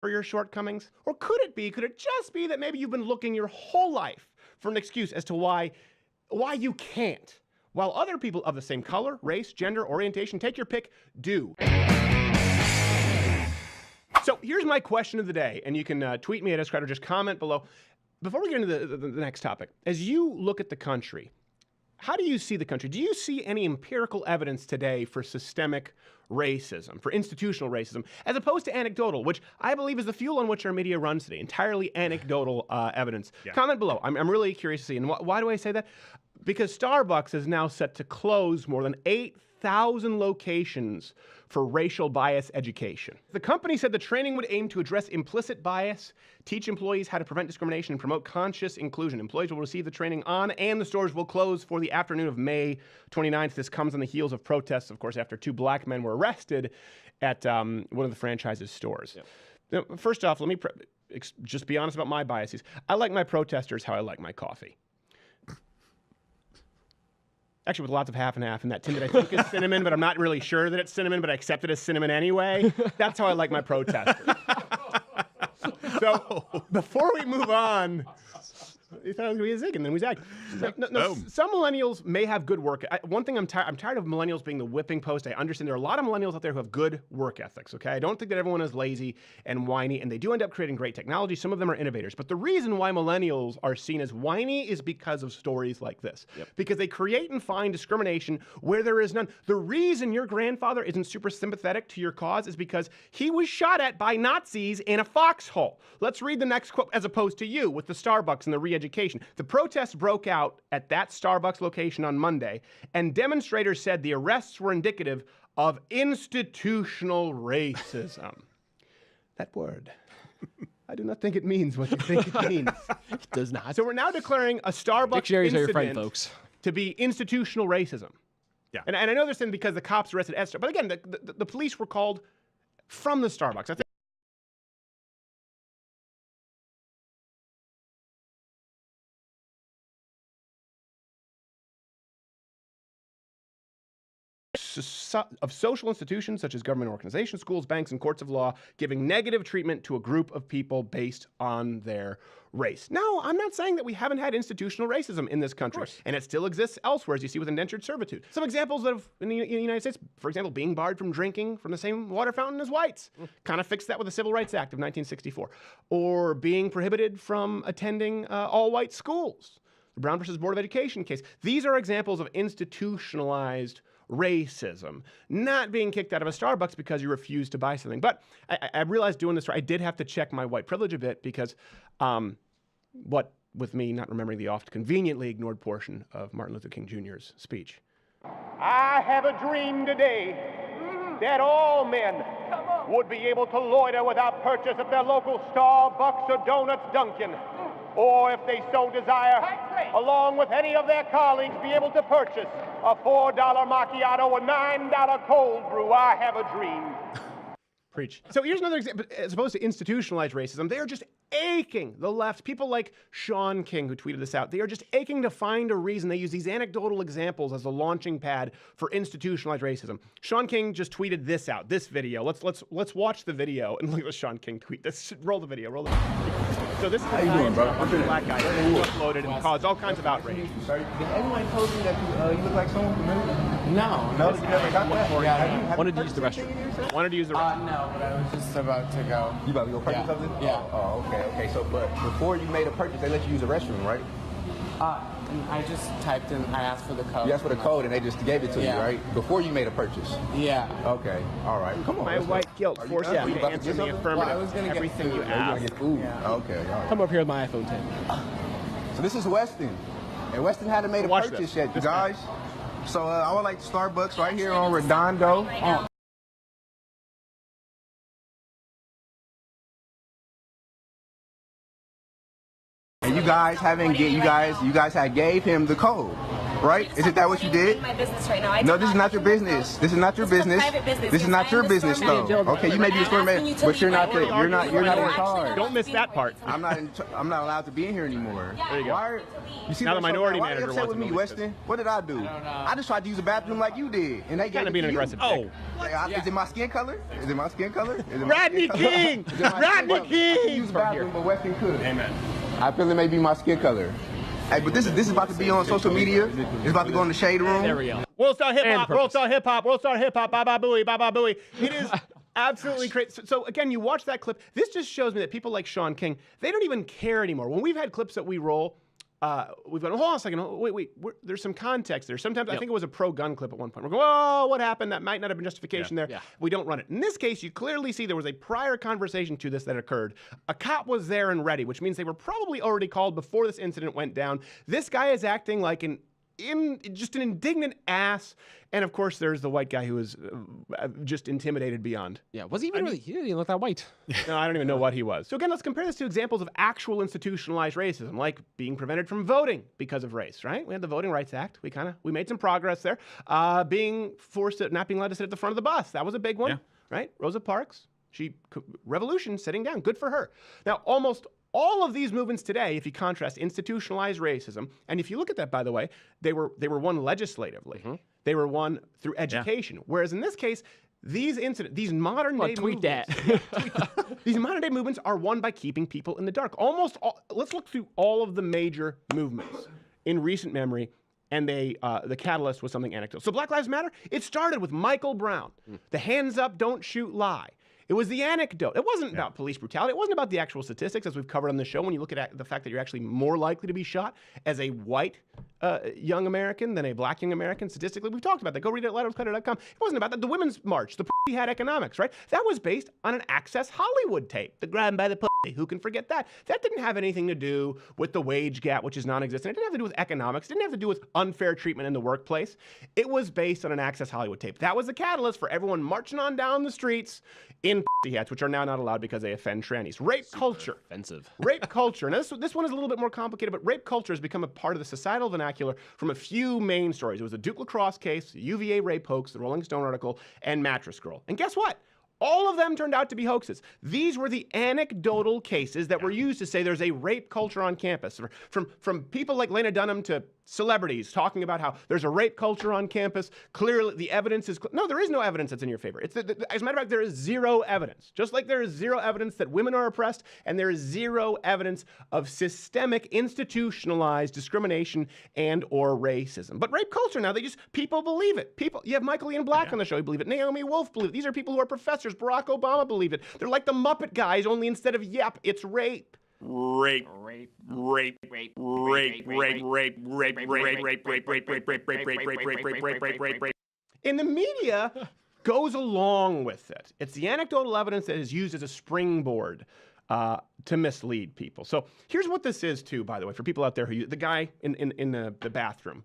for your shortcomings? Or could it just be that maybe you've been looking your whole life for an excuse as to why you can't, while other people of the same color, race, gender, orientation, take your pick, do? So here's my question of the day, and you can tweet me at @SCrowd or just comment below. Before we get into the next topic, as you look at the country, how do you see the country? Do you see any empirical evidence today for systemic racism, for institutional racism, as opposed to anecdotal, which I believe is the fuel on which our media runs today, entirely anecdotal evidence? Yeah. Comment below. I'm really curious to see. And why do I say that? Because Starbucks is now set to close more than 8,000 locations for racial bias education. The company said the training would aim to address implicit bias, teach employees how to prevent discrimination, and promote conscious inclusion. Employees will receive the training on, and the stores will close for the afternoon of May 29th. This comes on the heels of protests, of course, after 2 black men were arrested at one of the franchise's stores. Yep. Now, first off, let me just be honest about my biases. I like my protesters how I like my coffee. Actually, with lots of half and half, and that tin that I think is cinnamon, but I'm not really sure that it's cinnamon, but I accept it as cinnamon anyway. That's how I like my protesters. So, before we move on, he thought it was going to be a zig, and then we zagged. No, some millennials may have good work. One thing I'm tired of millennials being the whipping post. I understand there are a lot of millennials out there who have good work ethics, okay? I don't think that everyone is lazy and whiny, and they do end up creating great technology. Some of them are innovators. But the reason why millennials are seen as whiny is because of stories like this. Yep. Because they create and find discrimination where there is none. The reason your grandfather isn't super sympathetic to your cause is because he was shot at by Nazis in a foxhole. Let's read the next quote, as opposed to you with the Starbucks and the re-education. The protests broke out at that Starbucks location on Monday, and demonstrators said the arrests were indicative of institutional racism. That word, I do not think it means what you think it means. It does not. So we're now declaring a Starbucks Dictionaries incident are your friend, folks. to be institutional racism. Yeah. And I know they're saying because the cops arrested Esther, but again, the police were called from the Starbucks. I think of social institutions such as government organizations, schools, banks, and courts of law giving negative treatment to a group of people based on their race. No, I'm not saying that we haven't had institutional racism in this country, and it still exists elsewhere, as you see with indentured servitude. Some examples of, in the United States, for example, being barred from drinking from the same water fountain as whites. Kind of fixed that with the Civil Rights Act of 1964. Or being prohibited from attending all-white schools. The Brown versus Board of Education case. These are examples of institutionalized racism, not being kicked out of a Starbucks because you refused to buy something. But I realized doing this, I did have to check my white privilege a bit because what with me not remembering the oft conveniently ignored portion of Martin Luther King Jr.'s speech. I have a dream today that all men would be able to loiter without purchase at their local Starbucks or Donuts Dunkin', or if they so desire, along with any of their colleagues, be able to purchase a $4 macchiato or $9 cold brew. I have a dream. Preach. So here's another example. As opposed to institutionalized racism, they are just aching, the left, people like Sean King, who tweeted this out, they are just aching to find a reason. They use these anecdotal examples as a launching pad for institutionalized racism. Sean King just tweeted this out, this video. Let's watch the video and look at the Sean King tweet. Roll the video, roll the video. So this is how you doing, bro? A black guy who uploaded and caused all kinds of outrage. Did anyone told you that you look like someone familiar? No. No, you never got that? Yeah, wanted to use the restroom. Wanted to use the restroom. No, but I was just about to go. You about to go purchase something? Yeah. Oh, okay. So, but before you made a purchase, they let you use the restroom, right? And I just typed in, I asked for the code. You asked for the code and they just gave it to you, right? Before you made a purchase? Yeah. Okay, all right. Come on. My white guilt forces me to answer the affirmative. Well, I was going to get everything food. you asked. Get food. Yeah. Okay, all right. Come up here with my iPhone 10. So this is Weston. And Weston hadn't made a Watch purchase this. yet, you guys. So I would like Starbucks right here on Redondo. And you guys haven't you guys had gave him the code. right? Isn't that what you did? My business right now. No, this is not your business. This is not your business. private business. This is Yes, not I your am the business, store though. manager. Okay, you may be a store I'm asking manager, you to but you're leave not right the, now. you're not in Actually, charge. Don't miss that part. I'm not allowed to be in here anymore. There you go. Why are, you see Now that the minority why are manager you upset wants with to me, release Weston? What did I do? I just tried to use the bathroom like you did, and they Kind gave of it being to an you. aggressive. Is it my skin color? Is it my skin color? Is it my Rodney skin color? King! Is it my skin Rodney color? King! I can use the bathroom, but Weston could. Amen. I feel it may be my skin color. Hey, but this is about to be on social media. It's about to go in the shade room. There we go. World Star Hip Hop, And World Star Hip Hop, World Star Hip Hop, bye bye booey, bye bye booey. It is absolutely crazy. So again, you watch that clip. This just shows me that people like Sean King, they don't even care anymore. When we've had clips that we roll, we've gone, hold on a second, wait, there's some context there. Sometimes I think it was a pro-gun clip at one point. We're going, oh, what happened? That might not have been justification there. Yeah. We don't run it. In this case, you clearly see there was a prior conversation to this that occurred. A cop was there and ready, which means they were probably already called before this incident went down. This guy is acting like just an indignant ass. And of course, there's the white guy who is just intimidated beyond. Yeah, was he even really? He didn't look that white. No, I don't even know what he was. So again, let's compare this to examples of actual institutionalized racism, like being prevented from voting because of race, right? We had the Voting Rights Act. We made some progress there. Being forced to, not being allowed to sit at the front of the bus. That was a big one, right? Rosa Parks, revolution, sitting down. Good for her. Now, almost all of these movements today, if you contrast institutionalized racism, and if you look at that, by the way, they were won legislatively. They were won through education. Whereas in this case, these modern day tweet movements, these modern day movements are won by keeping people in the dark. Let's look through all of the major movements in recent memory. And the catalyst was something anecdotal. So Black Lives Matter, it started with Michael Brown. The hands up, don't shoot lie. It was the anecdote. It wasn't about police brutality. It wasn't about the actual statistics, as we've covered on the show. When you look at the fact that you're actually more likely to be shot as a white young American than a black young American, statistically, we've talked about that. Go read it at lightofcolor.com. It wasn't about that. The Women's March, the pussy had economics, right? That was based on an Access Hollywood tape, the grab by the pussy. Who can forget that? That didn't have anything to do with the wage gap, which is non-existent. It didn't have to do with economics. It didn't have to do with unfair treatment in the workplace. It was based on an Access Hollywood tape. That was the catalyst for everyone marching on down the streets in pussy hats, which are now not allowed because they offend trannies. Rape culture. Offensive. Rape culture. Now, this one is a little bit more complicated, but rape culture has become a part of the societal vernacular from a few main stories. It was the Duke Lacrosse case, the UVA rape hoax, the Rolling Stone article, and Mattress Girl. And guess what? All of them turned out to be hoaxes. These were the anecdotal cases that were used to say there's a rape culture on campus. From people like Lena Dunham to celebrities talking about how there's a rape culture on campus. Clearly, the evidence is... No, there is no evidence that's in your favor. As a matter of fact, there is zero evidence. Just like there is zero evidence that women are oppressed, and there is zero evidence of systemic, institutionalized discrimination and or racism. But rape culture now, people believe it. You have Michael Ian Black on the show, he believe it. Naomi Wolf believe it. These are people who are professors. Barack Obama believed it. They're like the Muppet guys, only instead of yep, it's rape. Rape. And the media goes along with it. It's the anecdotal evidence that is used as a springboard to mislead people. So here's what this is too, by the way, for people out there the guy in the bathroom.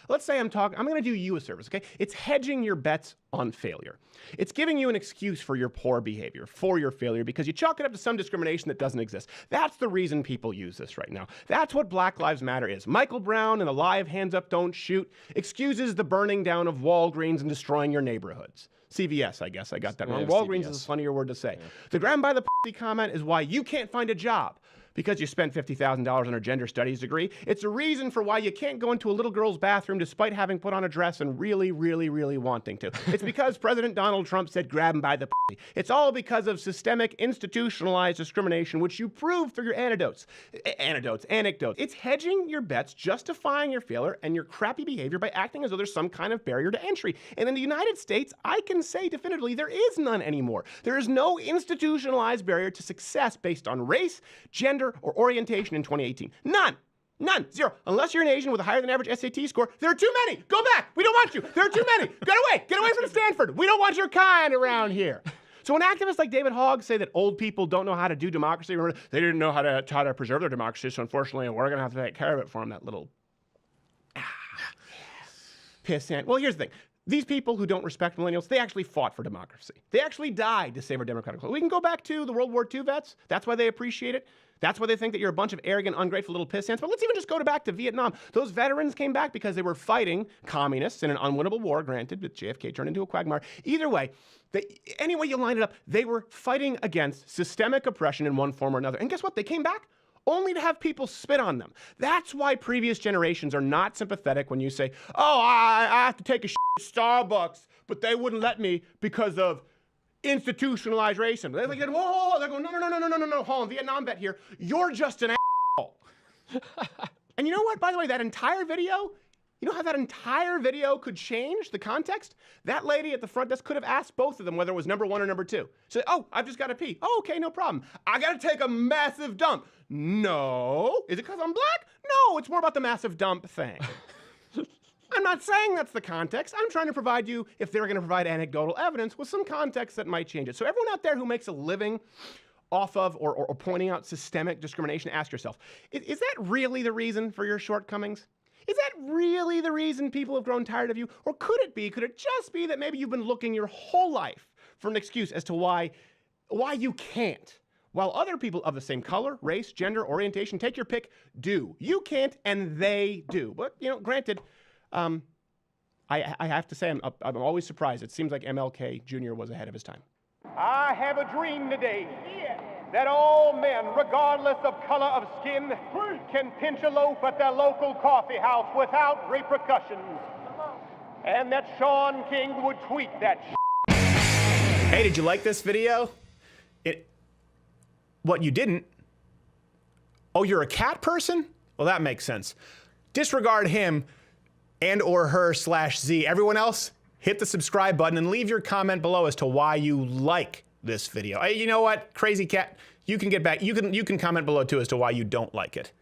Let's say I'm going to do you a service, okay? It's hedging your bets on failure. It's giving you an excuse for your poor behavior, for your failure, because you chalk it up to some discrimination that doesn't exist. That's the reason people use this right now. That's what Black Lives Matter is. Michael Brown and the lie of hands up, don't shoot excuses the burning down of Walgreens and destroying your neighborhoods. CVS, I guess I got that wrong. Walgreens is a funnier word to say. Yeah. The grab by the pussy comment is why you can't find a job because you spent $50,000 on a gender studies degree. It's a reason for why you can't go into a little girl's bathroom despite having put on a dress and really, really, really wanting to. It's because President Donald Trump said grab him by the pussy. It's all because of systemic, institutionalized discrimination, which you prove through your anecdotes. It's hedging your bets, justifying your failure and your crappy behavior by acting as though there's some kind of barrier to entry. And in the United States, I can say definitively there is none anymore. There is no institutionalized barrier to success based on race, gender, or orientation in 2018. None. Zero. Unless you're an Asian with a higher than average SAT score, there are too many. Go back. We don't want you. There are too many. Get away from Stanford. We don't want your kind around here. So when activists like David Hogg say that old people don't know how to do democracy, remember, they didn't know how to preserve their democracy, so unfortunately we're going to have to take care of it for them, that little pissant. Well, here's the thing. these people who don't respect millennials, they actually fought for democracy. They actually died to save our democratic culture. We can go back to the World War II vets. That's why they appreciate it. That's why they think that you're a bunch of arrogant, ungrateful little piss ants. But let's even just go back to Vietnam. Those veterans came back because they were fighting communists in an unwinnable war, granted, but JFK turned into a quagmire. Either way, any way you line it up, they were fighting against systemic oppression in one form or another. And guess what? They came back only to have people spit on them. That's why previous generations are not sympathetic when you say, oh, I have to take a shit at Starbucks, but they wouldn't let me because of institutionalized racism. They're like, whoa, they're going, no, hold on, Vietnam vet here. You're just an asshole. And you know what, by the way, that entire video, you know how that entire video could change the context? That lady at the front desk could have asked both of them whether it was number 1 or number 2. So, oh, I've just got to pee. Oh, okay, no problem. I got to take a massive dump. No. Is it because I'm black? No, it's more about the massive dump thing. I'm not saying that's the context. I'm trying to provide you, if they're going to provide anecdotal evidence, with some context that might change it. So everyone out there who makes a living off of or pointing out systemic discrimination, ask yourself, is that really the reason for your shortcomings? Is that really the reason people have grown tired of you? Or could it just be that maybe you've been looking your whole life for an excuse as to why you can't? While other people of the same color, race, gender, orientation, take your pick, do. You can't and they do. But, you know, granted, I have to say I'm always surprised. It seems like MLK Jr. was ahead of his time. I have a dream today that all men, regardless of color of skin, can pinch a loaf at their local coffee house without repercussions. And that Sean King would tweet that Hey, did you like this video? What, you didn't? Oh, you're a cat person? Well, that makes sense. Disregard him and or her/Z. Everyone else, hit the subscribe button and leave your comment below as to why you like this video. You know what, crazy cat, you can get back. You can comment below too as to why you don't like it.